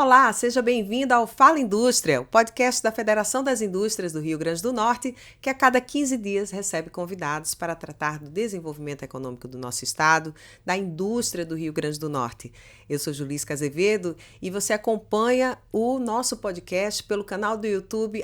Olá, seja bem-vindo ao Fala Indústria, o podcast da Federação das Indústrias do Rio Grande do Norte, que a cada 15 dias recebe convidados para tratar do desenvolvimento econômico do nosso estado, da indústria do Rio Grande do Norte. Eu sou Julisca Azevedo e você acompanha o nosso podcast pelo canal do YouTube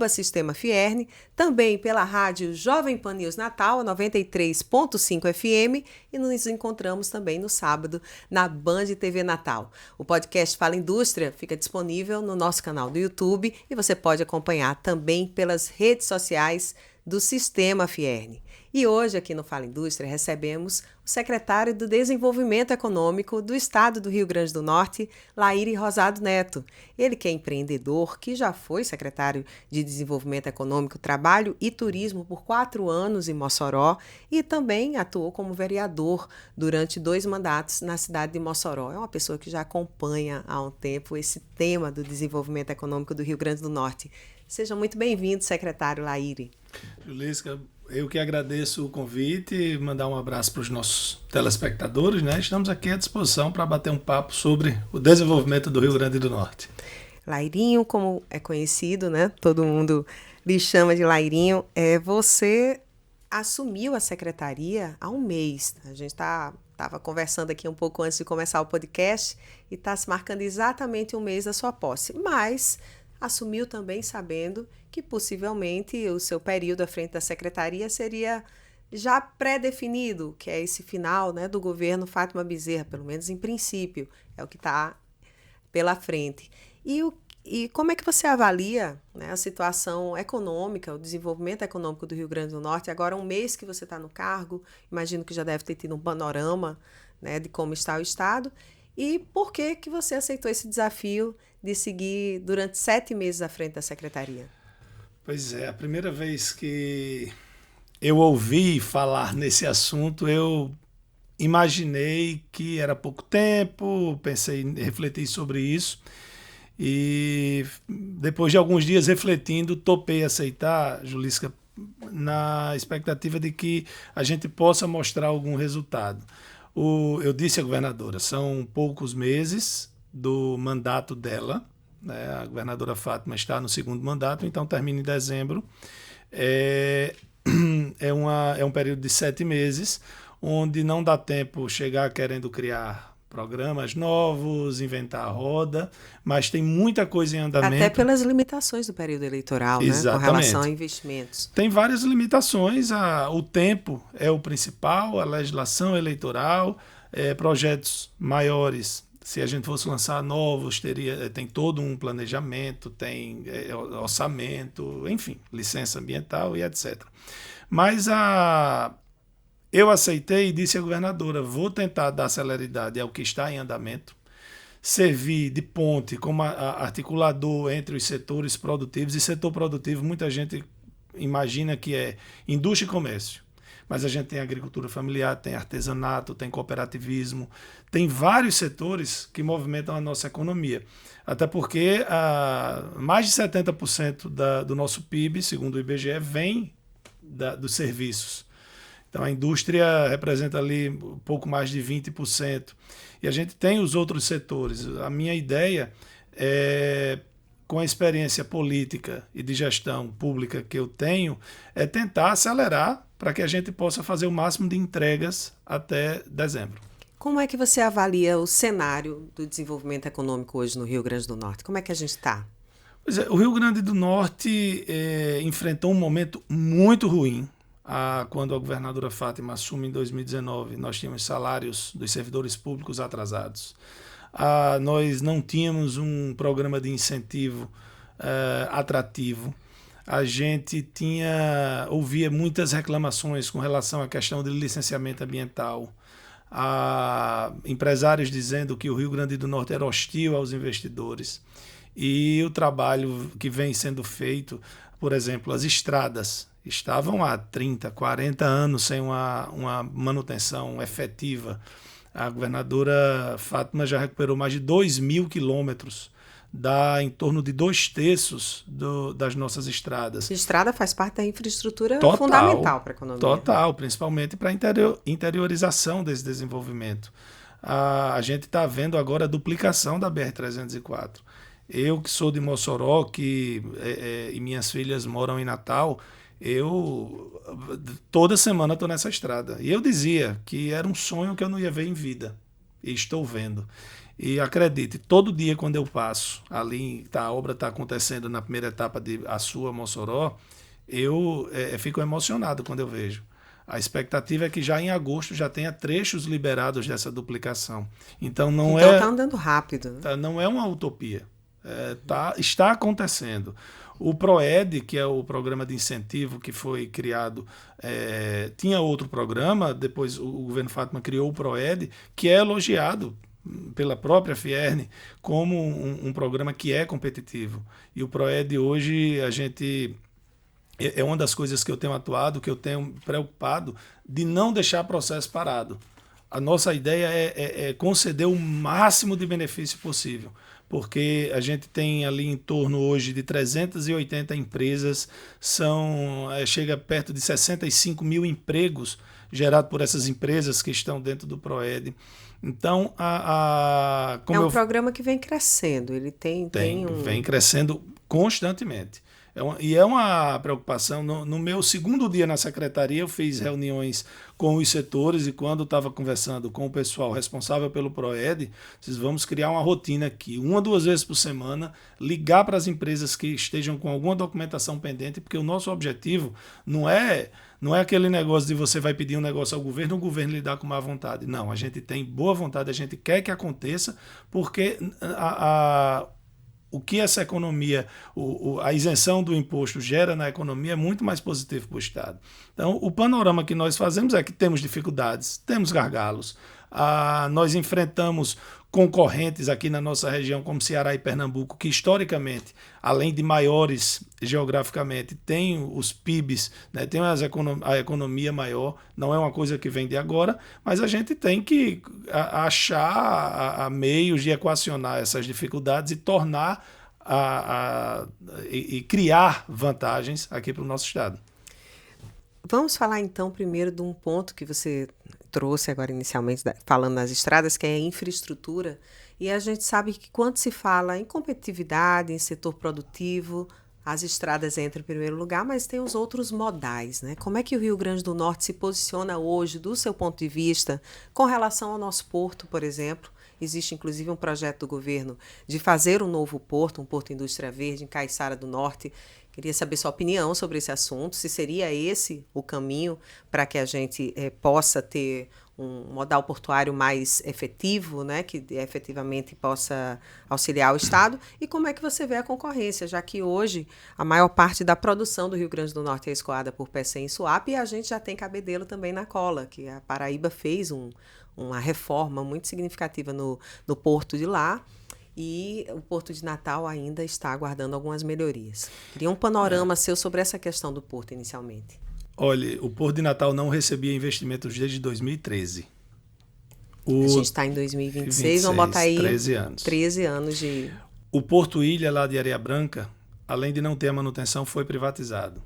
@Sistema Fierne, também pela rádio Jovem Pan News Natal, 93.5 FM, e nos encontramos também no sábado na Band TV Natal. O podcast Fala Indústria fica disponível no nosso canal do YouTube e você pode acompanhar também pelas redes sociais do Sistema Fierne. E hoje aqui no Fala Indústria recebemos o secretário do Desenvolvimento Econômico do Estado do Rio Grande do Norte, Laíri Rosado Neto. Ele que é empreendedor, que já foi secretário de Desenvolvimento Econômico, Trabalho e Turismo por 4 anos em Mossoró e também atuou como vereador durante 2 mandatos na cidade de Mossoró. É uma pessoa que já acompanha há um tempo esse tema do desenvolvimento econômico do Rio Grande do Norte. Seja muito bem-vindo, secretário Laíri. Julisca, eu que agradeço o convite e mandar um abraço para os nossos telespectadores, né? Estamos aqui à disposição para bater um papo sobre o desenvolvimento do Rio Grande do Norte. Lairinho, como é conhecido, né? Todo mundo lhe chama de Lairinho. Você assumiu a secretaria há um mês. A gente estava conversando aqui um pouco antes de começar o podcast e está se marcando exatamente um mês da sua posse. Mas assumiu também sabendo que possivelmente o seu período à frente da secretaria seria já pré-definido, que é esse final, né, do governo Fátima Bezerra, pelo menos em princípio, é o que está pela frente. E como é que você avalia, né, a situação econômica, o desenvolvimento econômico do Rio Grande do Norte? Agora, um mês que você está no cargo, imagino que já deve ter tido um panorama, né, de como está o Estado. E por que você aceitou esse desafio de seguir durante 7 meses à frente da secretaria? Pois é, a primeira vez que eu ouvi falar nesse assunto, eu imaginei que era pouco tempo, refleti sobre isso e depois de alguns dias refletindo, topei aceitar, Julisca, na expectativa de que a gente possa mostrar algum resultado. Eu disse à governadora, são poucos meses do mandato dela, né? A governadora Fátima está no 2º mandato, então termina em dezembro. É um período de 7 meses, onde não dá tempo chegar querendo criar programas novos, inventar a roda, mas tem muita coisa em andamento. Até pelas limitações do período eleitoral, né, com relação a investimentos. Tem várias limitações, o tempo é o principal, a legislação eleitoral, projetos maiores. Se a gente fosse lançar novos, tem todo um planejamento, tem orçamento, enfim, licença ambiental e etc. Mas eu aceitei e disse à governadora, vou tentar dar celeridade ao que está em andamento, servir de ponte como articulador entre os setores produtivos, e setor produtivo muita gente imagina que é indústria e comércio. Mas a gente tem agricultura familiar, tem artesanato, tem cooperativismo, tem vários setores que movimentam a nossa economia. Até porque mais de 70% do nosso PIB, segundo o IBGE, vem dos serviços. Então a indústria representa ali um pouco mais de 20%. E a gente tem os outros setores. A minha ideia é, com a experiência política e de gestão pública que eu tenho, é tentar acelerar para que a gente possa fazer o máximo de entregas até dezembro. Como é que você avalia o cenário do desenvolvimento econômico hoje no Rio Grande do Norte? Como é que a gente está? Pois é, o Rio Grande do Norte enfrentou um momento muito ruim. Quando a governadora Fátima assume em 2019, nós tínhamos salários dos servidores públicos atrasados. Nós não tínhamos um programa de incentivo atrativo. A gente ouvia muitas reclamações com relação à questão de licenciamento ambiental. Empresários dizendo que o Rio Grande do Norte era hostil aos investidores. E o trabalho que vem sendo feito, por exemplo, as estradas estavam há 30, 40 anos sem uma manutenção efetiva. A governadora Fátima já recuperou mais de 2.000 quilômetros, dá em torno de 2/3 das nossas estradas. A estrada faz parte da infraestrutura total, fundamental para a economia. Total, principalmente para a interiorização desse desenvolvimento. a gente está vendo agora a duplicação da BR-304. Eu que sou de Mossoró, e minhas filhas moram em Natal, eu toda semana estou nessa estrada. E eu dizia que era um sonho que eu não ia ver em vida. E estou vendo. E acredite, todo dia quando eu passo ali, a obra está acontecendo na primeira etapa de Açu-Mossoró, eu fico emocionado quando eu vejo. A expectativa é que já em agosto já tenha trechos liberados dessa duplicação. Então está andando rápido. Não é uma utopia. Está acontecendo. O PROED, que é o programa de incentivo que foi criado, tinha outro programa, depois o governo Fátima criou o PROED, que é elogiado pela própria Fierne como um programa que é competitivo. E o PROED hoje é uma das coisas que eu tenho atuado, que eu tenho preocupado de não deixar o processo parado. A nossa ideia é conceder o máximo de benefício possível, porque a gente tem ali em torno hoje de 380 empresas, chega perto de 65 mil empregos gerados por essas empresas que estão dentro do PROED. Então, é um programa que vem crescendo, ele vem crescendo constantemente. E é uma preocupação. No meu segundo dia na secretaria, eu fiz reuniões com os setores e quando estava conversando com o pessoal responsável pelo PROED, vamos criar uma rotina aqui, 1 ou 2 vezes por semana, ligar para as empresas que estejam com alguma documentação pendente, porque o nosso objetivo não é aquele negócio de você vai pedir um negócio ao governo, o governo lhe dá com má vontade. Não, a gente tem boa vontade, a gente quer que aconteça, porque o que essa economia, a isenção do imposto gera na economia é muito mais positivo para o Estado. Então, o panorama que nós fazemos é que temos dificuldades, temos gargalos, nós enfrentamos concorrentes aqui na nossa região, como Ceará e Pernambuco, que historicamente, além de maiores geograficamente, têm os PIBs, né, tem a economia maior, não é uma coisa que vem de agora, mas a gente tem que achar meios de equacionar essas dificuldades e tornar e criar vantagens aqui para o nosso Estado. Vamos falar então primeiro de um ponto que você trouxe agora inicialmente, falando nas estradas, que é a infraestrutura. E a gente sabe que quando se fala em competitividade, em setor produtivo, as estradas entram em primeiro lugar, mas tem os outros modais, né? Como é que o Rio Grande do Norte se posiciona hoje, do seu ponto de vista, com relação ao nosso porto, por exemplo? Existe, inclusive, um projeto do governo de fazer um novo porto, um porto indústria verde, em Caiçara do Norte. Queria saber sua opinião sobre esse assunto, se seria esse o caminho para que a gente possa ter um modal portuário mais efetivo, né, que efetivamente possa auxiliar o Estado, e como é que você vê a concorrência, já que hoje a maior parte da produção do Rio Grande do Norte é escoada por Pecém e Suape, e a gente já tem Cabedelo também na cola, que a Paraíba fez uma reforma muito significativa no porto de lá, e o Porto de Natal ainda está aguardando algumas melhorias. Queria um panorama seu sobre essa questão do porto inicialmente. Olha, o Porto de Natal não recebia investimentos desde 2013. A gente está em 2026, vamos botar aí 13 anos. 13 anos de... O Porto Ilha, lá de Areia Branca, além de não ter a manutenção, foi privatizado.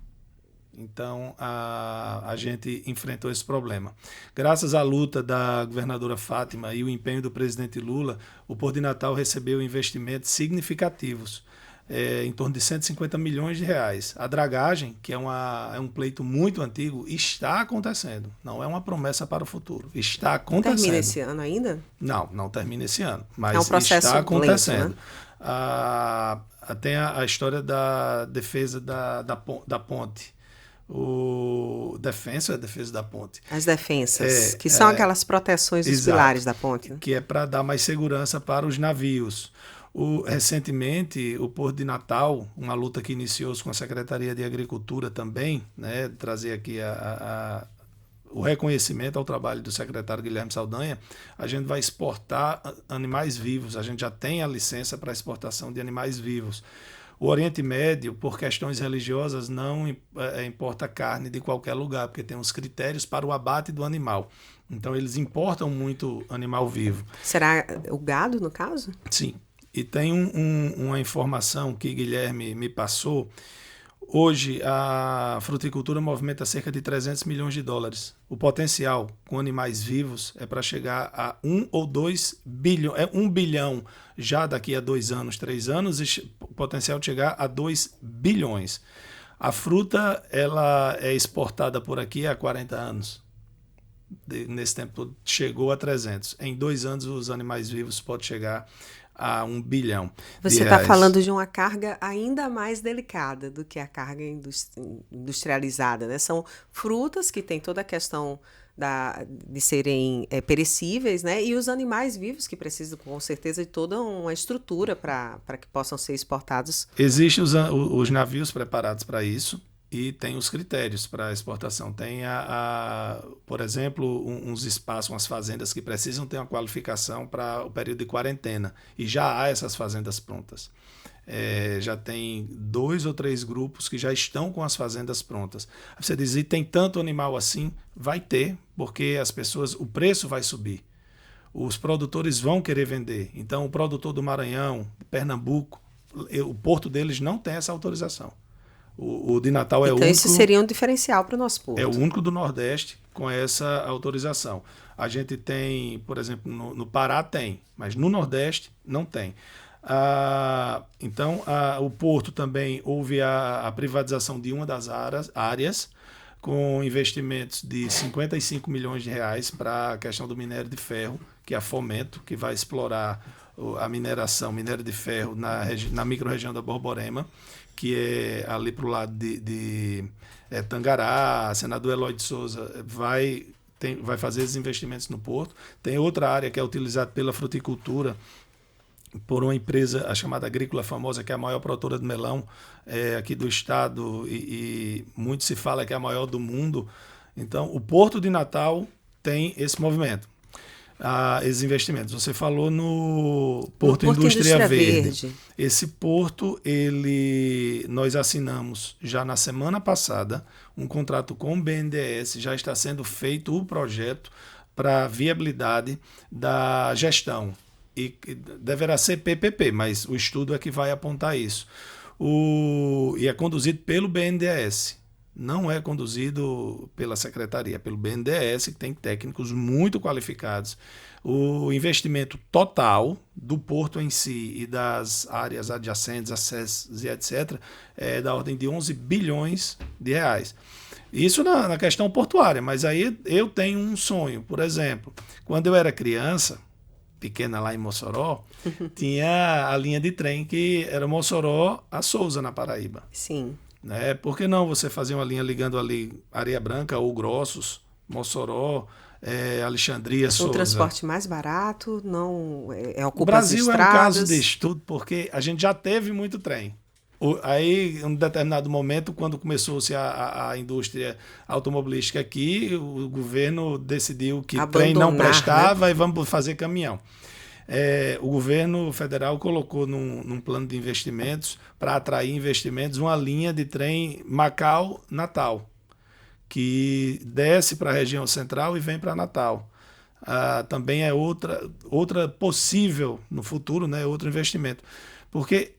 Então, a gente enfrentou esse problema. Graças à luta da governadora Fátima e o empenho do presidente Lula, o Porto de Natal recebeu investimentos significativos, em torno de 150 milhões de reais. A dragagem, que é um pleito muito antigo, está acontecendo. Não é uma promessa para o futuro. Está acontecendo. Termina esse ano ainda? Não termina esse ano, mas é um processo está acontecendo. Lento, né? Tem a história da defesa da ponte. A defesa da ponte. As defensas, que são aquelas proteções dos pilares da ponte. Né? Que é para dar mais segurança para os navios. Recentemente, o Porto de Natal, uma luta que iniciou-se com a Secretaria de Agricultura também, né, trazer aqui o reconhecimento ao trabalho do secretário Guilherme Saldanha, a gente vai exportar animais vivos, a gente já tem a licença para exportação de animais vivos. O Oriente Médio, por questões religiosas, não importa carne de qualquer lugar, porque tem uns critérios para o abate do animal. Então, eles importam muito animal vivo. Será o gado, no caso? Sim. E tem uma informação que Guilherme me passou. Hoje, a fruticultura movimenta cerca de 300 milhões de dólares. O potencial com animais vivos é para chegar a 1 ou 2 bilhões, 1 bilhão já daqui a 2 anos, 3 anos, e o potencial de chegar a 2 bilhões. A fruta ela é exportada por aqui há 40 anos. Nesse tempo chegou a 300. Em 2 anos, os animais vivos podem chegar a 1 bilhão. Você está falando de uma carga ainda mais delicada do que a carga industrializada, né? São frutas que têm toda a questão de serem perecíveis, né? E os animais vivos que precisam, com certeza, de toda uma estrutura para que possam ser exportados. Existem os navios preparados para isso. E tem os critérios para exportação. Tem, por exemplo, uns espaços, umas fazendas que precisam ter uma qualificação para o período de quarentena. E já há essas fazendas prontas. Já tem 2 ou 3 grupos que já estão com as fazendas prontas. Você diz, e tem tanto animal assim? Vai ter, porque o preço vai subir. Os produtores vão querer vender. Então, o produtor do Maranhão, Pernambuco, o porto deles não tem essa autorização. O de Natal é o único. Então, isso seria um diferencial para o nosso porto. É o único do Nordeste com essa autorização. A gente tem, por exemplo, no Pará tem, mas no Nordeste não tem. Então, o porto também houve a privatização de uma das áreas com investimentos de 55 milhões de reais para a questão do minério de ferro, que é a Fomento, que vai explorar a minério de ferro na microrregião da Borborema, que é ali para o lado de Tangará. Senador Eloy de Souza vai fazer esses investimentos no porto. Tem outra área que é utilizada pela fruticultura por uma empresa, a chamada Agrícola Famosa, que é a maior produtora de melão aqui do estado, e muito se fala que é a maior do mundo. Então, o Porto de Natal tem esse movimento. Esses investimentos. Você falou no Porto Indústria Verde. Esse porto, nós assinamos já na semana passada um contrato com o BNDES, já está sendo feito o projeto para viabilidade da gestão. E deverá ser PPP, mas o estudo é que vai apontar isso. E é conduzido pelo BNDES. Não é conduzido pela secretaria, é pelo BNDES, que tem técnicos muito qualificados. O investimento total do porto em si e das áreas adjacentes, acessos e etc., é da ordem de 11 bilhões de reais. Isso na questão portuária, mas aí eu tenho um sonho. Por exemplo, quando eu era criança, pequena lá em Mossoró, tinha a linha de trem que era Mossoró a Sousa, na Paraíba. Sim. Por que não você fazer uma linha ligando ali Areia Branca ou Grossos, Mossoró, Alexandria, Sousa? Um transporte mais barato, não ocupa O Brasil as estradas. É um caso de estudo, porque a gente já teve muito trem. Aí, em um determinado momento, quando começou-se a indústria automobilística aqui, o governo decidiu que trem não prestava, né? E vamos fazer caminhão. O governo federal colocou num plano de investimentos, para atrair investimentos, uma linha de trem Macau-Natal, que desce para a região central e vem para Natal. Também é outra possível no futuro, né, outro investimento. Porque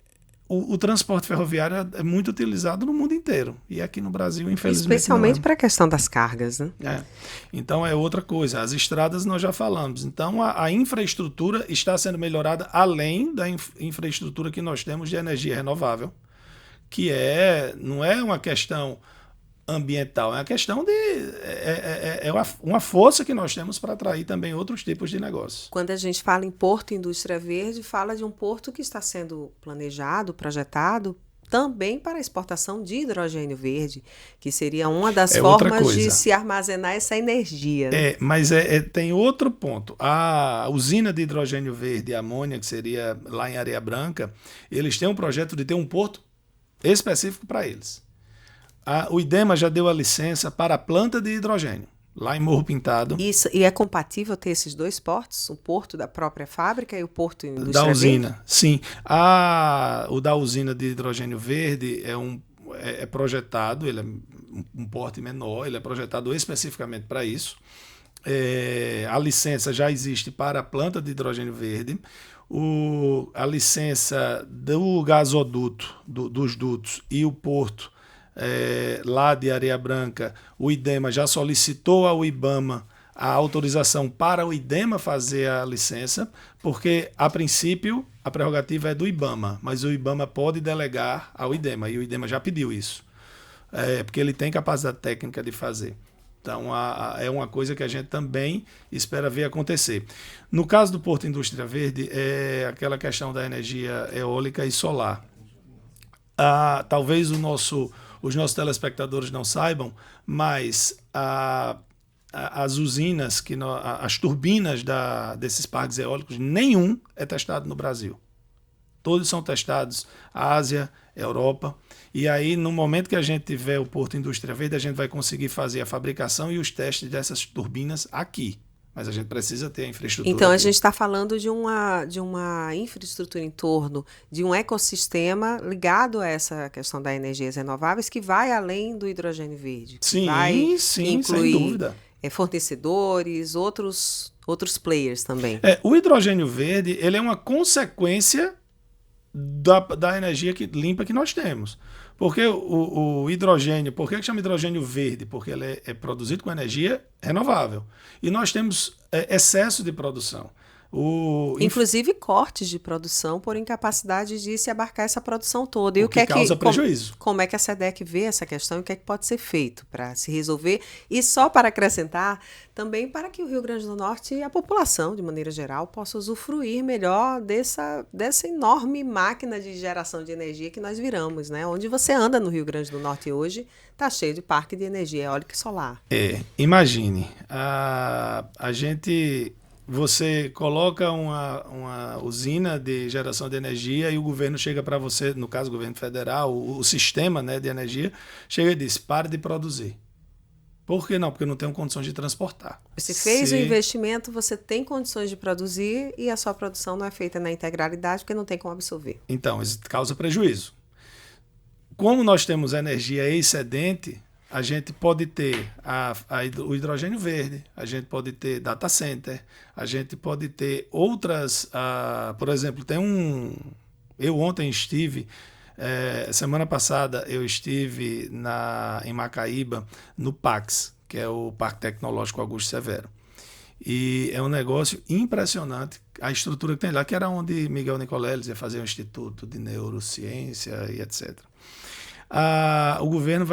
o transporte ferroviário é muito utilizado no mundo inteiro. E aqui no Brasil, infelizmente, especialmente para a questão das cargas, né? Então é outra coisa. As estradas nós já falamos. Então a infraestrutura está sendo melhorada, além da infraestrutura que nós temos de energia renovável, que não é uma questão ambiental, é uma questão uma força que nós temos para atrair também outros tipos de negócios. Quando a gente fala em Porto Indústria Verde, fala de um porto que está sendo planejado, projetado também para a exportação de hidrogênio verde, que seria uma das formas de se armazenar essa energia. Né? Mas tem outro ponto. A usina de hidrogênio verde e amônia, que seria lá em Areia Branca, eles têm um projeto de ter um porto específico para eles. O IDEMA já deu a licença para a planta de hidrogênio, lá em Morro Pintado. Isso, e é compatível ter esses dois portos? O porto da própria fábrica e o porto indústria da usina, verde? Sim. O da usina de hidrogênio verde é projetado, ele é um porte menor, ele é projetado especificamente para isso. A licença já existe para a planta de hidrogênio verde. A licença do gasoduto, dos dutos e o porto lá de Areia Branca, o IDEMA já solicitou ao IBAMA a autorização para o IDEMA fazer a licença, porque, a princípio, a prerrogativa é do IBAMA, mas o IBAMA pode delegar ao IDEMA, e o IDEMA já pediu isso, porque ele tem capacidade técnica de fazer. Então, é uma coisa que a gente também espera ver acontecer. No caso do Porto Indústria Verde, é aquela questão da energia eólica e solar. Talvez os nossos telespectadores não saibam, mas as usinas, as turbinas desses parques eólicos, nenhum é testado no Brasil. Todos são testados Ásia, Europa. E aí, no momento que a gente tiver o Porto Indústria Verde, a gente vai conseguir fazer a fabricação e os testes dessas turbinas aqui. Mas a gente precisa ter a infraestrutura. Então, aqui. A gente está falando de uma infraestrutura em torno de um ecossistema ligado a essa questão das energias renováveis que vai além do hidrogênio verde. Sim, vai sem dúvida. Fornecedores, outros players também. O hidrogênio verde ele é uma consequência da energia limpa que nós temos. Porque o hidrogênio, por que chama hidrogênio verde? Porque ele é produzido com energia renovável. E nós temos excesso de produção. Inclusive cortes de produção por incapacidade de se abarcar essa produção toda. E o que causa prejuízo. Como é que a SEDEC vê essa questão e o que é que pode ser feito para se resolver? E só para acrescentar, também para que o Rio Grande do Norte e a população, de maneira geral, possa usufruir melhor dessa enorme máquina de geração de energia que nós viramos, né? Onde você anda no Rio Grande do Norte hoje, está cheio de parque de energia eólica e solar. Imagine, você coloca uma usina de geração de energia e o governo chega para você, no caso o governo federal, o sistema, né, de energia, chega e diz, pare de produzir. Por que não? Porque não tem condições de transportar. Você fez o investimento, você tem condições de produzir e a sua produção não é feita na integralidade porque não tem como absorver. Então, isso causa prejuízo. Como nós temos energia excedente, a gente pode ter o hidrogênio verde, a gente pode ter data center, a gente pode ter outras... por exemplo, eu ontem estive... semana passada eu estive em Macaíba, no PAX, que é o Parque Tecnológico Augusto Severo. E é um negócio impressionante, a estrutura que tem lá, que era onde Miguel Nicoleles ia fazer um instituto de neurociência e etc. O governo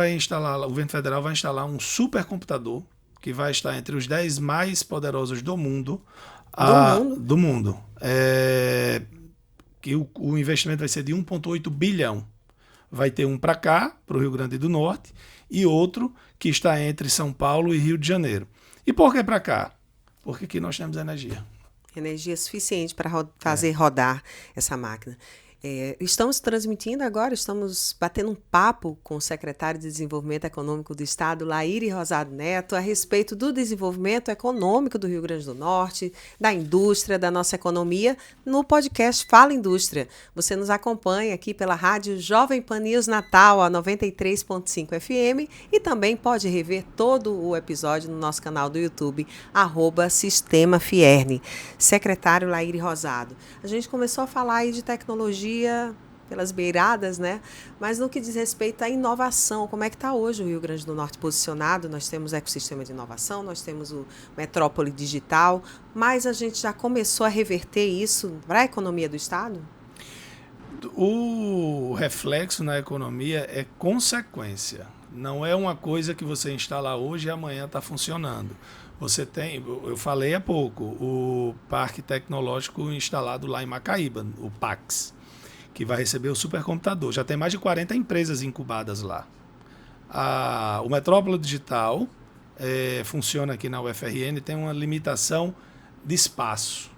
federal vai instalar um supercomputador que vai estar entre os 10 mais poderosos do mundo. Do mundo. Que o investimento vai ser de 1,8 bilhão. Vai ter um para cá, para o Rio Grande do Norte, e outro que está entre São Paulo e Rio de Janeiro. E por que para cá? Porque aqui nós temos energia. Energia suficiente para fazer rodar essa máquina. Estamos transmitindo agora, estamos batendo um papo com o secretário de Desenvolvimento Econômico do Estado, Laíri Rosado Neto, a respeito do desenvolvimento econômico do Rio Grande do Norte, da indústria, da nossa economia, no podcast Fala Indústria. Você nos acompanha aqui pela rádio Jovem Pan News Natal, a 93.5 FM, e também pode rever todo o episódio no nosso canal do YouTube, @Sistema Fierne. Secretário Laíri Rosado, a gente começou a falar aí de tecnologia pelas beiradas, né? Mas no que diz respeito à inovação, como é que está hoje o Rio Grande do Norte posicionado? Nós temos ecossistema de inovação, nós temos o Metrópole Digital, mas a gente já começou a reverter isso para a economia do Estado? O reflexo na economia é consequência. Não é uma coisa que você instala hoje e amanhã está funcionando. Eu falei há pouco, o Parque Tecnológico instalado lá em Macaíba, o PAX, que vai receber o supercomputador. Já tem mais de 40 empresas incubadas lá. O Metrópole Digital funciona aqui na UFRN, tem uma limitação de espaço.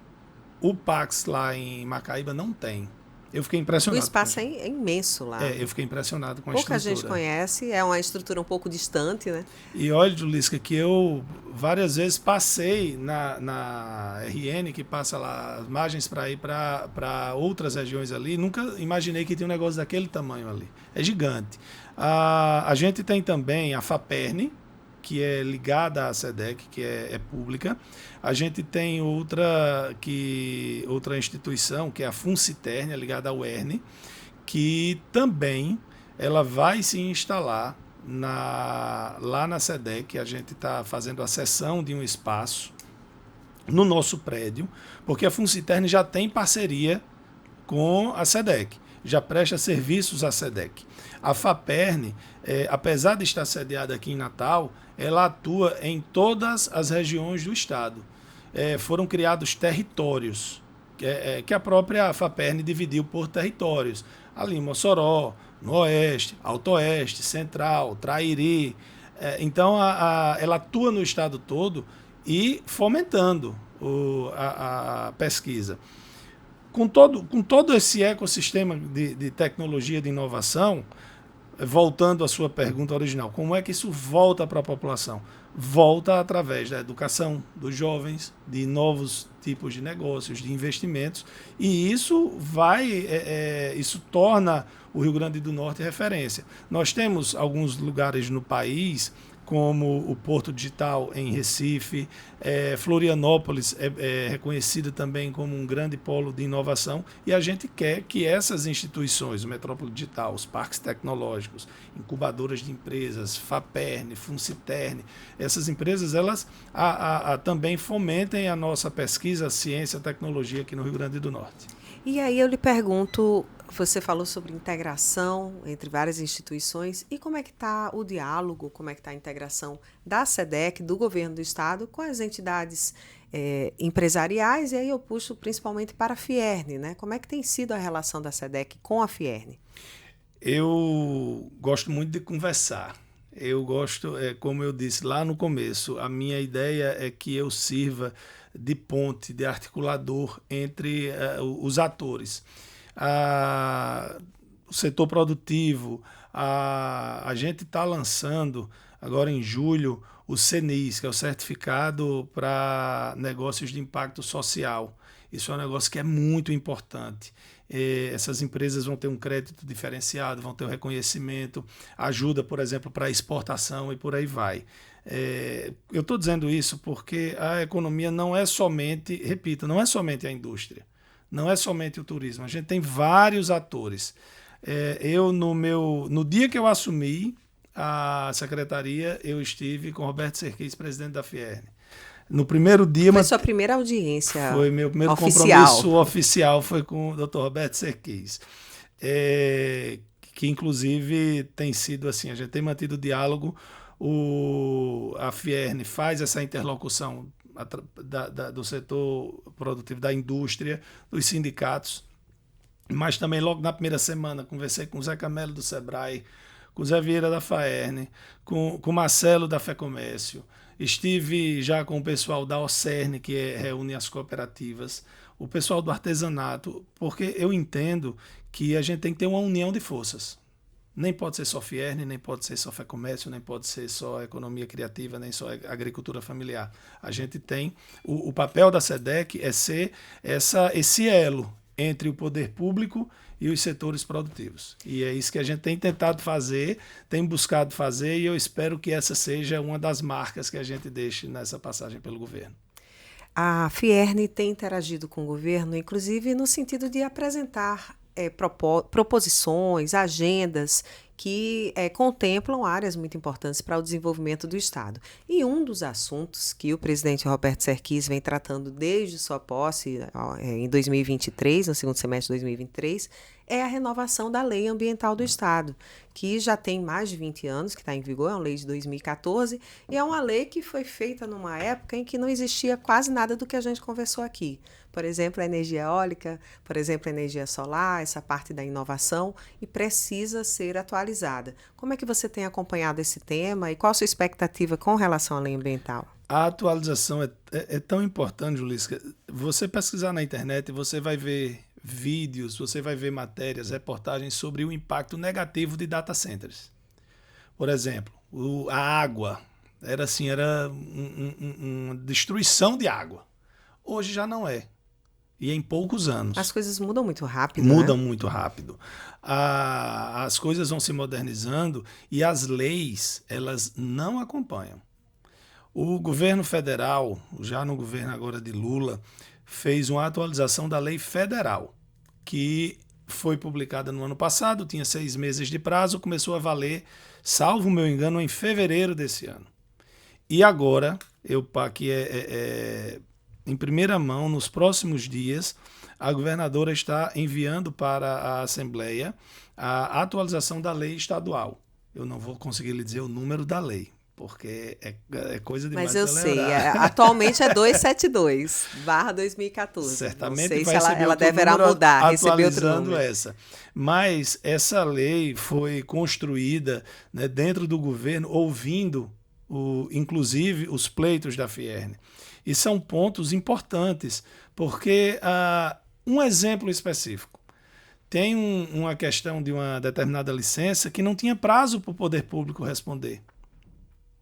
O PAX lá em Macaíba não tem. Eu fiquei impressionado. O espaço é imenso lá. Eu fiquei impressionado com a estrutura. Pouca gente conhece, é uma estrutura um pouco distante, né? E olha, Julisca, que eu várias vezes passei na RN, que passa lá as margens para ir para outras regiões ali, nunca imaginei que tinha um negócio daquele tamanho ali. É gigante. A gente tem também a FAPERN, que é ligada à SEDEC, que é pública. A gente tem outra instituição, que é a FUNCITERN, ligada ao UERN, que também ela vai se instalar lá na SEDEC. A gente está fazendo a cessão de um espaço no nosso prédio, porque a Funciterni já tem parceria com a SEDEC, já presta serviços à SEDEC. A FAPERN, apesar de estar sediada aqui em Natal, ela atua em todas as regiões do estado. Foram criados territórios, que a própria FAPERN dividiu por territórios. Ali em Mossoró, no Oeste, Alto Oeste, Central, Trairi. Então, ela atua no estado todo e fomentando a pesquisa. Com todo esse ecossistema de tecnologia, de inovação, voltando à sua pergunta original, como é que isso volta para a população? Volta através da educação dos jovens, de novos tipos de negócios, de investimentos, e isso isso torna o Rio Grande do Norte referência. Nós temos alguns lugares no país, como o Porto Digital em Recife, Florianópolis é reconhecida também como um grande polo de inovação, e a gente quer que essas instituições, o Metrópole Digital, os parques tecnológicos, incubadoras de empresas, FAPERN, Funciterni, essas empresas elas também fomentem a nossa pesquisa, ciência, tecnologia aqui no Rio Grande do Norte. E aí eu lhe pergunto, você falou sobre integração entre várias instituições, e como é que está o diálogo, como é que está a integração da SEDEC, do governo do estado, com as entidades empresariais, e aí eu puxo principalmente para a FIERN, né? Como é que tem sido a relação da SEDEC com a FIERN? Eu gosto muito de conversar. Eu gosto, como eu disse lá no começo, a minha ideia é que eu sirva de ponte, de articulador entre os atores. O setor produtivo, a gente está lançando agora em julho o CNIS, que é o Certificado para Negócios de Impacto Social. Isso é um negócio que é muito importante. Essas empresas vão ter um crédito diferenciado, vão ter um reconhecimento, ajuda, por exemplo, para exportação e por aí vai. Eu estou dizendo isso porque a economia não é somente, repito, não é somente a indústria, não é somente o turismo. A gente tem vários atores. No dia que eu assumi a secretaria, eu estive com Roberto Serquis, presidente da FIERN. No primeiro dia... Foi sua primeira audiência Foi meu primeiro oficial. Compromisso oficial, foi com o Dr. Roberto Serquis. Que inclusive tem sido assim, a gente tem mantido o diálogo, a FIERN faz essa interlocução do setor produtivo, da indústria, dos sindicatos, mas também logo na primeira semana conversei com o Zé Camelo do Sebrae, com o Zé Vieira da FAERN, com o Marcelo da FEComércio. Estive já com o pessoal da OCERN, que reúne as cooperativas, o pessoal do artesanato, porque eu entendo que a gente tem que ter uma união de forças. Nem pode ser só FIERN, nem pode ser só FEComércio, nem pode ser só economia criativa, nem só agricultura familiar. A gente tem... O papel da SEDEC é ser esse elo entre o poder público e os setores produtivos. E é isso que a gente tem tentado fazer, tem buscado fazer, e eu espero que essa seja uma das marcas que a gente deixe nessa passagem pelo governo. A FIERN tem interagido com o governo, inclusive no sentido de apresentar proposições, agendas que contemplam áreas muito importantes para o desenvolvimento do Estado. E um dos assuntos que o presidente Roberto Serquis vem tratando desde sua posse em 2023, no segundo semestre de 2023, é a renovação da Lei Ambiental do Estado, que já tem mais de 20 anos, que está em vigor, é uma lei de 2014, e é uma lei que foi feita numa época em que não existia quase nada do que a gente conversou aqui. Por exemplo, a energia eólica, por exemplo, a energia solar, essa parte da inovação, e precisa ser atualizada. Como é que você tem acompanhado esse tema e qual a sua expectativa com relação à lei ambiental? A atualização é tão importante, Julissa. Você pesquisar na internet, você vai ver vídeos, você vai ver matérias, reportagens sobre o impacto negativo de data centers. Por exemplo, a água era uma destruição de água. Hoje já não é. E em poucos anos. As coisas mudam muito rápido, Mudam né? muito rápido. As coisas vão se modernizando e as leis, elas não acompanham. O governo federal, já no governo agora de Lula, fez uma atualização da lei federal, que foi publicada no ano passado, tinha 6 meses de prazo, começou a valer, salvo o meu engano, em fevereiro desse ano. E agora, aqui em primeira mão, nos próximos dias, a governadora está enviando para a Assembleia a atualização da lei estadual. Eu não vou conseguir lhe dizer o número da lei, porque é coisa demais. Mas eu sei, atualmente é 272/2014. Certamente não sei vai se ela deverá número mudar, receber outro atualizando número. essa. Mas essa lei foi construída, né, dentro do governo, ouvindo inclusive os pleitos da Fierne. E são pontos importantes, porque um exemplo específico. Tem uma questão de uma determinada licença que não tinha prazo para o poder público responder.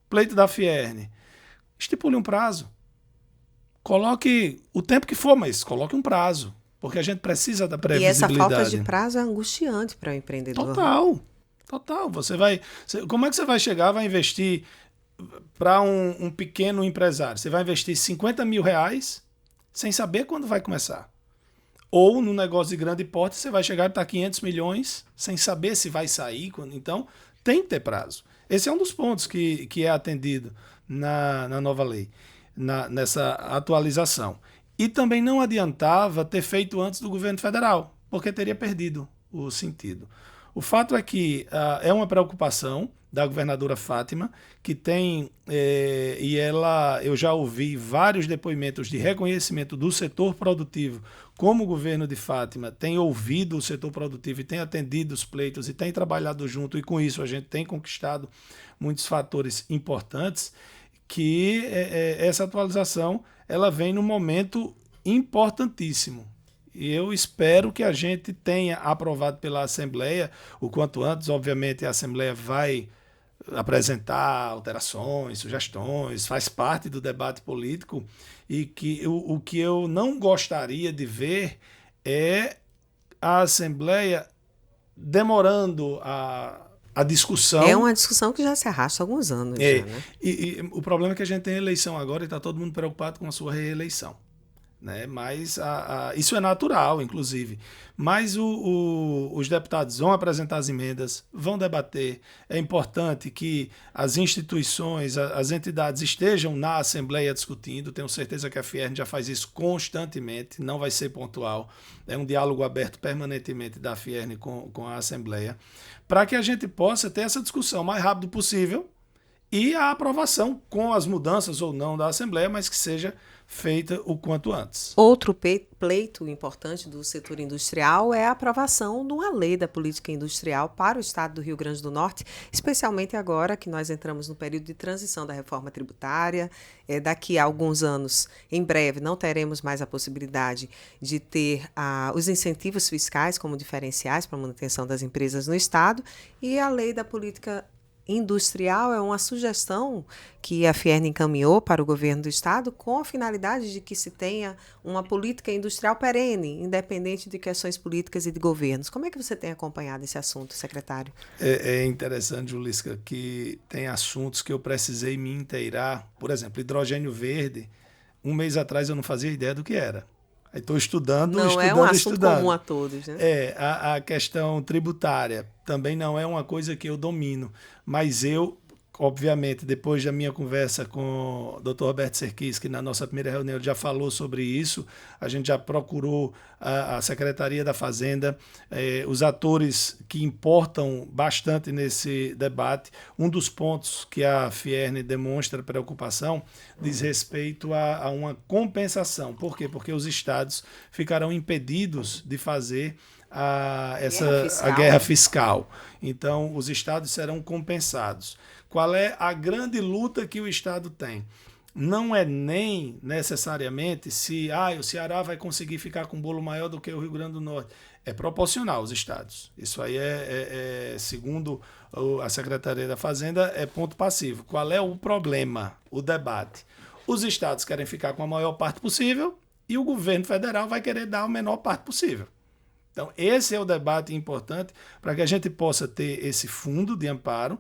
Pleito da Fierne. Estipule um prazo. Coloque o tempo que for, mas coloque um prazo, porque a gente precisa da previsibilidade. E essa falta de prazo é angustiante para o empreendedor. Total. Como é que você vai chegar, vai investir para um pequeno empresário? Você vai investir R$50 mil sem saber quando vai começar. Ou no negócio de grande porte, você vai chegar e estar 500 milhões sem saber se vai sair. Então, tem que ter prazo. Esse é um dos pontos que é atendido na nova lei, nessa atualização. E também não adiantava ter feito antes do governo federal, porque teria perdido o sentido. O fato é que é uma preocupação da governadora Fátima, que tem, eu já ouvi vários depoimentos de reconhecimento do setor produtivo, como o governo de Fátima tem ouvido o setor produtivo e tem atendido os pleitos e tem trabalhado junto, e com isso a gente tem conquistado muitos fatores importantes, que essa atualização ela vem num momento importantíssimo. E eu espero que a gente tenha aprovado pela Assembleia o quanto antes. Obviamente a Assembleia vai apresentar alterações, sugestões, faz parte do debate político, e que o que eu não gostaria de ver é a Assembleia demorando a discussão. É uma discussão que já se arrasta há alguns anos. Já, né? E o problema é que a gente tem eleição agora e está todo mundo preocupado com a sua reeleição. Né? Mas isso é natural, inclusive. Mas os deputados vão apresentar as emendas, vão debater. É importante que as instituições, as entidades estejam na Assembleia discutindo. Tenho certeza que a Fierne já faz isso constantemente, não vai ser pontual. É um diálogo aberto permanentemente da Fierne com a Assembleia, para que a gente possa ter essa discussão o mais rápido possível e a aprovação com as mudanças ou não da Assembleia, mas que seja feita o quanto antes. Outro pleito importante do setor industrial é a aprovação de uma lei da política industrial para o estado do Rio Grande do Norte, especialmente agora que nós entramos no período de transição da reforma tributária. Daqui a alguns anos, em breve, não teremos mais a possibilidade de ter os incentivos fiscais como diferenciais para a manutenção das empresas no estado, e a lei da política industrial é uma sugestão que a Fierne encaminhou para o governo do estado com a finalidade de que se tenha uma política industrial perene, independente de questões políticas e de governos. Como é que você tem acompanhado esse assunto, secretário? É interessante, Julisca, que tem assuntos que eu precisei me inteirar. Por exemplo, hidrogênio verde. Um mês atrás eu não fazia ideia do que era. Estou estudando. Não é um assunto comum a todos, né? A questão tributária também não é uma coisa que eu domino, mas eu, obviamente, depois da minha conversa com o Dr. Roberto Serquis, que na nossa primeira reunião ele já falou sobre isso, a gente já procurou a Secretaria da Fazenda, os atores que importam bastante nesse debate. Um dos pontos que a Fierne demonstra preocupação diz respeito a uma compensação. Por quê? Porque os estados ficarão impedidos de fazer a guerra fiscal. Então, os estados serão compensados. Qual é a grande luta que o estado tem? Não é nem necessariamente se o Ceará vai conseguir ficar com um bolo maior do que o Rio Grande do Norte. É proporcional aos estados. Isso aí segundo a Secretaria da Fazenda, é ponto passivo. Qual é o problema, o debate? Os estados querem ficar com a maior parte possível e o governo federal vai querer dar a menor parte possível. Então, esse é o debate importante para que a gente possa ter esse fundo de amparo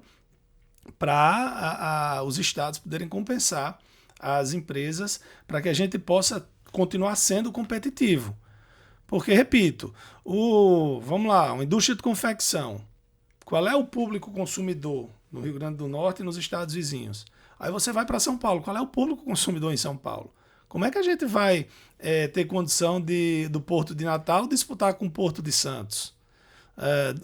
para os estados poderem compensar as empresas, para que a gente possa continuar sendo competitivo. Porque, repito, vamos lá, uma indústria de confecção. Qual é o público consumidor no Rio Grande do Norte e nos estados vizinhos? Aí você vai para São Paulo. Qual é o público consumidor em São Paulo? Como é que a gente vai ter condição do Porto de Natal disputar com o Porto de Santos?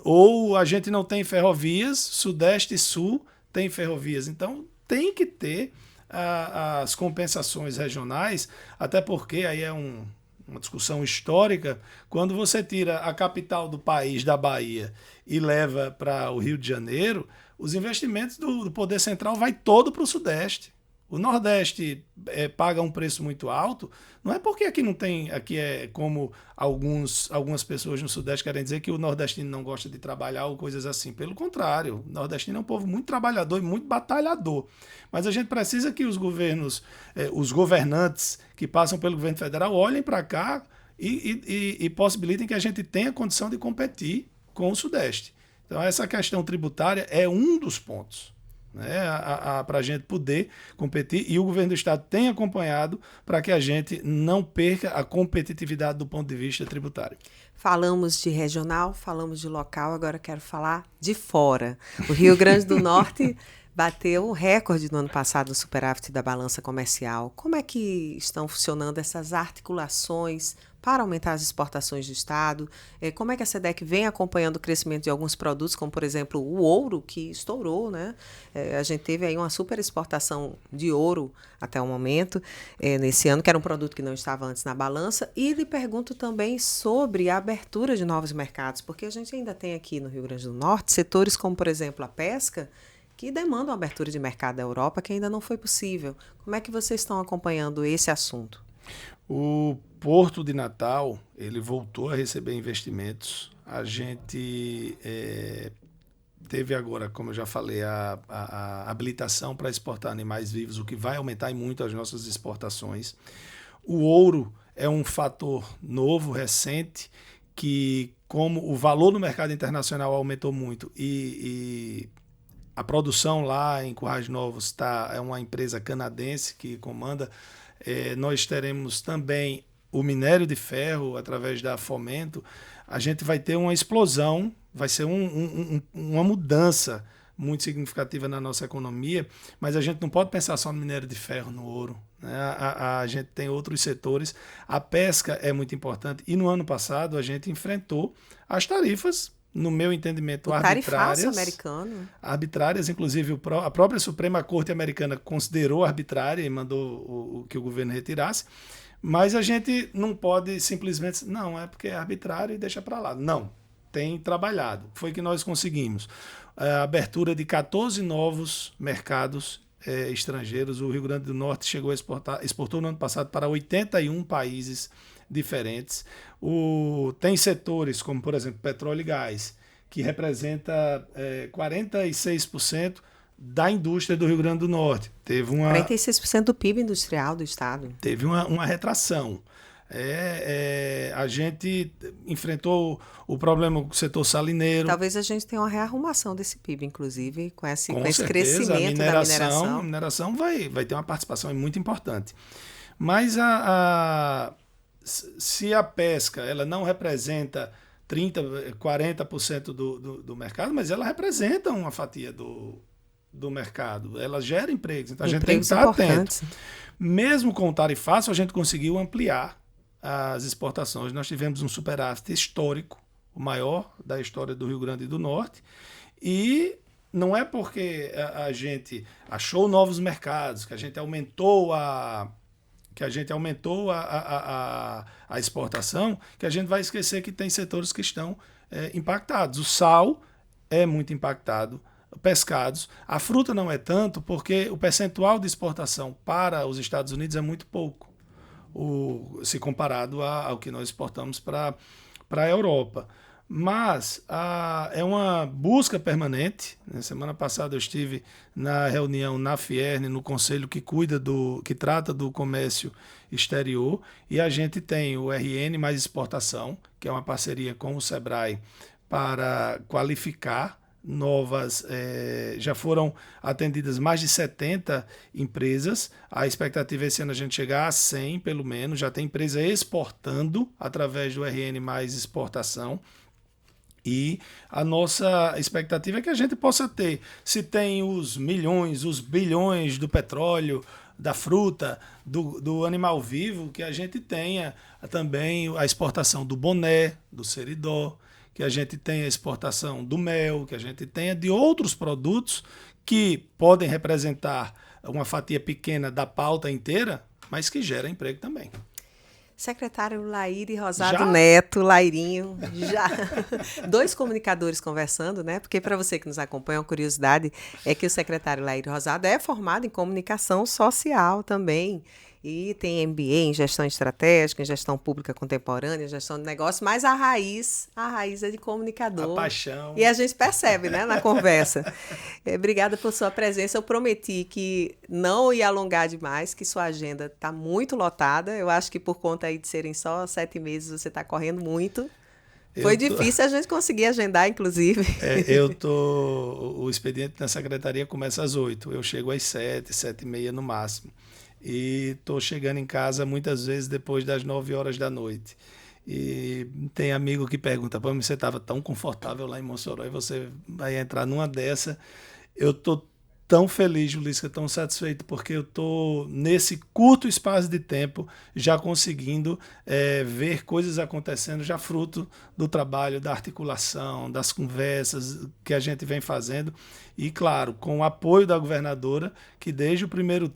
Ou a gente não tem ferrovias, Sudeste e Sul tem ferrovias. Então tem que ter as compensações regionais, até porque aí é uma discussão histórica. Quando você tira a capital do país, da Bahia, e leva para o Rio de Janeiro, os investimentos do Poder Central vai todo para o Sudeste. O Nordeste paga um preço muito alto, não é porque aqui não tem, aqui é como algumas pessoas no Sudeste querem dizer que o nordestino não gosta de trabalhar ou coisas assim. Pelo contrário, o nordestino é um povo muito trabalhador e muito batalhador. Mas a gente precisa que os governos, os governantes que passam pelo governo federal olhem para cá e possibilitem que a gente tenha condição de competir com o Sudeste. Então essa questão tributária é um dos pontos, né, para a gente poder competir, e o governo do estado tem acompanhado para que a gente não perca a competitividade do ponto de vista tributário. Falamos de regional, falamos de local, agora quero falar de fora. O Rio Grande do Norte bateu o recorde no ano passado no superávit da balança comercial. Como é que estão funcionando essas articulações para aumentar as exportações do estado? Como é que a SEDEC vem acompanhando o crescimento de alguns produtos, como, por exemplo, o ouro, que estourou, né? A gente teve aí uma super exportação de ouro até o momento, nesse ano, que era um produto que não estava antes na balança. E lhe pergunto também sobre a abertura de novos mercados, porque a gente ainda tem aqui no Rio Grande do Norte setores como, por exemplo, a pesca, que demandam abertura de mercado da Europa, que ainda não foi possível. Como é que vocês estão acompanhando esse assunto? O Porto de Natal, ele voltou a receber investimentos. A gente teve agora, como eu já falei, a habilitação para exportar animais vivos, o que vai aumentar muito as nossas exportações. O ouro é um fator novo, recente, que como o valor no mercado internacional aumentou muito e a produção lá em Currais Novos é uma empresa canadense que comanda. Nós teremos também o minério de ferro através da Fomento. A gente vai ter uma explosão, vai ser uma mudança muito significativa na nossa economia, mas a gente não pode pensar só no minério de ferro, no ouro, né? A gente tem outros setores. A pesca é muito importante e no ano passado a gente enfrentou as tarifas, no meu entendimento, arbitrárias, inclusive a própria Suprema Corte Americana considerou arbitrária e mandou que o governo retirasse, mas a gente não pode simplesmente, não, é porque é arbitrário e deixa para lá. Não, tem trabalhado. Foi que nós conseguimos a abertura de 14 novos mercados estrangeiros. O Rio Grande do Norte exportou no ano passado para 81 países diferentes. Tem setores como, por exemplo, petróleo e gás, que representa 46% da indústria do Rio Grande do Norte. 46% do PIB industrial do estado. Teve uma retração. A gente enfrentou o problema do setor salineiro. Talvez a gente tenha uma rearrumação desse PIB, inclusive, com esse certeza, crescimento da mineração. A mineração vai ter uma participação muito importante. Mas se a pesca ela não representa 30%, 40% do mercado, mas ela representa uma fatia do mercado. Ela gera empregos. Então a gente tem que estar atento. Mesmo com o tarifaço, a gente conseguiu ampliar as exportações. Nós tivemos um superávit histórico, o maior da história do Rio Grande do Norte, e não é porque a gente achou novos mercados, que a gente aumentou a exportação, que a gente vai esquecer que tem setores que estão impactados. O sal é muito impactado, pescados. A fruta não é tanto, porque o percentual de exportação para os Estados Unidos é muito pouco, se comparado ao que nós exportamos para a Europa. Mas é uma busca permanente. Na semana passada eu estive na reunião na Fierne, no conselho que trata do comércio exterior, e a gente tem o RN mais exportação, que é uma parceria com o Sebrae para qualificar novas, já foram atendidas mais de 70 empresas. A expectativa é esse ano a gente chegar a 100, pelo menos. Já tem empresa exportando através do RN Mais Exportação. E a nossa expectativa é que a gente possa ter, se tem os milhões, os bilhões do petróleo, da fruta, do animal vivo, que a gente tenha também a exportação do boné, do seridó, que a gente tenha a exportação do mel, que a gente tenha de outros produtos que podem representar uma fatia pequena da pauta inteira, mas que gera emprego também. Secretário Laíri Rosado Neto, Lairinho, já 2 comunicadores conversando, né? Porque para você que nos acompanha, uma curiosidade é que o secretário Laíri Rosado é formado em comunicação social também. E tem MBA em gestão estratégica, em gestão pública contemporânea, gestão de negócio, mas a raiz é de comunicador. A paixão. E a gente percebe, né, na conversa. Obrigada por sua presença. Eu prometi que não ia alongar demais, que sua agenda está muito lotada. Eu acho que por conta aí de serem só 7 meses, você está correndo muito. Foi difícil a gente conseguir agendar, inclusive. O expediente na secretaria começa às 8. Eu chego às 7, 7h30 no máximo. E estou chegando em casa muitas vezes depois das 9 horas da noite. E tem amigo que pergunta: "Pô, você estava tão confortável lá em Mossoró e você vai entrar numa dessa?" Eu estou tão feliz, Julissa, tão satisfeito, porque eu estou, nesse curto espaço de tempo, já conseguindo ver coisas acontecendo, já fruto do trabalho, da articulação, das conversas que a gente vem fazendo. E, claro, com o apoio da governadora, que desde o primeiro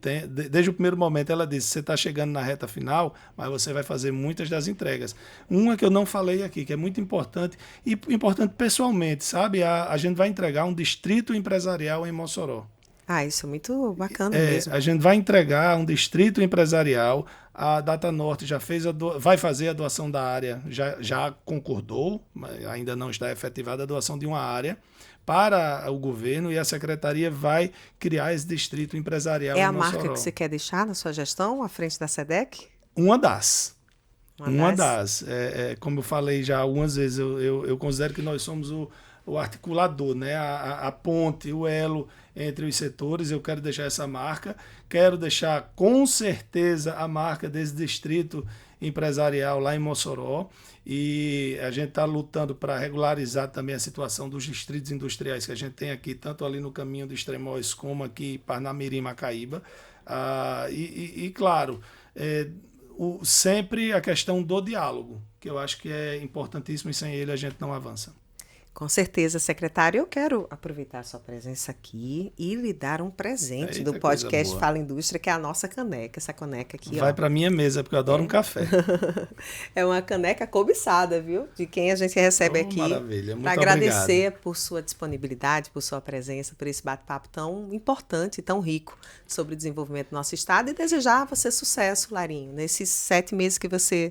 momento ela disse: "Você está chegando na reta final, mas você vai fazer muitas das entregas." Uma que eu não falei aqui, que é muito importante, e importante pessoalmente, sabe? A gente vai entregar um distrito empresarial em Mossoró. Isso é muito bacana mesmo. A gente vai entregar um distrito empresarial. A Datanorte já vai fazer a doação da área, já concordou, mas ainda não está efetivada a doação de uma área para o governo, e a secretaria vai criar esse distrito empresarial em Mossoró. É a marca que você quer deixar na sua gestão, à frente da SEDEC? Uma das. Como eu falei já algumas vezes, eu considero que nós somos o articulador, né? A ponte, o elo entre os setores. Eu quero deixar essa marca, quero deixar com certeza a marca desse distrito empresarial lá em Mossoró, e a gente está lutando para regularizar também a situação dos distritos industriais que a gente tem aqui, tanto ali no caminho do Extremóis como aqui em Parnamirim, Macaíba. Claro, sempre a questão do diálogo, que eu acho que é importantíssimo, e sem ele a gente não avança. Com certeza, secretário. Eu quero aproveitar a sua presença aqui e lhe dar um presente do podcast Fala Indústria, que é a nossa caneca. Essa caneca aqui, vai para minha mesa, porque eu adoro um café. É uma caneca cobiçada, viu? De quem a gente recebe aqui. Maravilha, muito obrigado. Para agradecer por sua disponibilidade, por sua presença, por esse bate-papo tão importante e tão rico sobre o desenvolvimento do nosso estado, e desejar a você sucesso, Larinho, nesses 7 meses que você...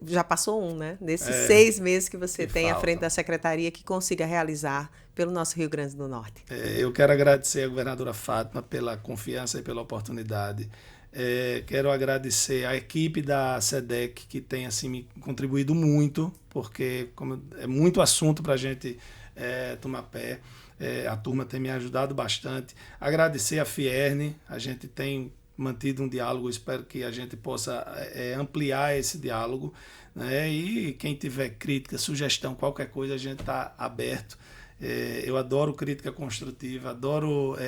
Já passou né? Nesses 6 meses que você tem à frente da secretaria, que consiga realizar pelo nosso Rio Grande do Norte. Eu quero agradecer a governadora Fátima pela confiança e pela oportunidade. Quero agradecer a equipe da SEDEC, que tem assim, me contribuído muito, porque é muito assunto para a gente tomar pé. A turma tem me ajudado bastante. Agradecer a Fierne, a gente tem mantido um diálogo, espero que a gente possa ampliar esse diálogo, né? E quem tiver crítica, sugestão, qualquer coisa, a gente está aberto. Eu adoro crítica construtiva, adoro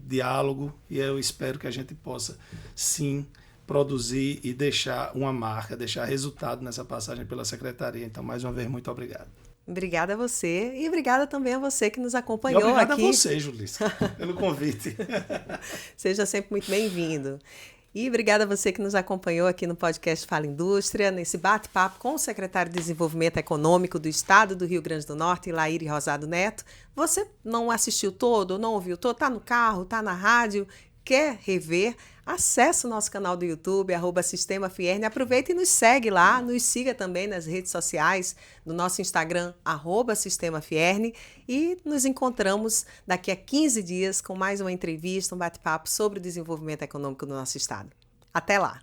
diálogo, e eu espero que a gente possa, sim, produzir e deixar uma marca, deixar resultado nessa passagem pela secretaria. Então, mais uma vez, muito obrigado. Obrigada a você, e obrigada também a você que nos acompanhou aqui. Obrigada a você, Julissa, pelo convite. Seja sempre muito bem-vindo. E obrigada a você que nos acompanhou aqui no podcast Fala Indústria, nesse bate-papo com o secretário de Desenvolvimento Econômico do Estado do Rio Grande do Norte, Laíri Rosado Neto. Você não assistiu todo, não ouviu todo, está no carro, está na rádio, quer rever? Acesse o nosso canal do YouTube, @Sistema Fierne. Aproveita e nos segue lá, nos siga também nas redes sociais, no nosso Instagram, @Sistema Fierne. E nos encontramos daqui a 15 dias com mais uma entrevista, um bate-papo sobre o desenvolvimento econômico do nosso estado. Até lá!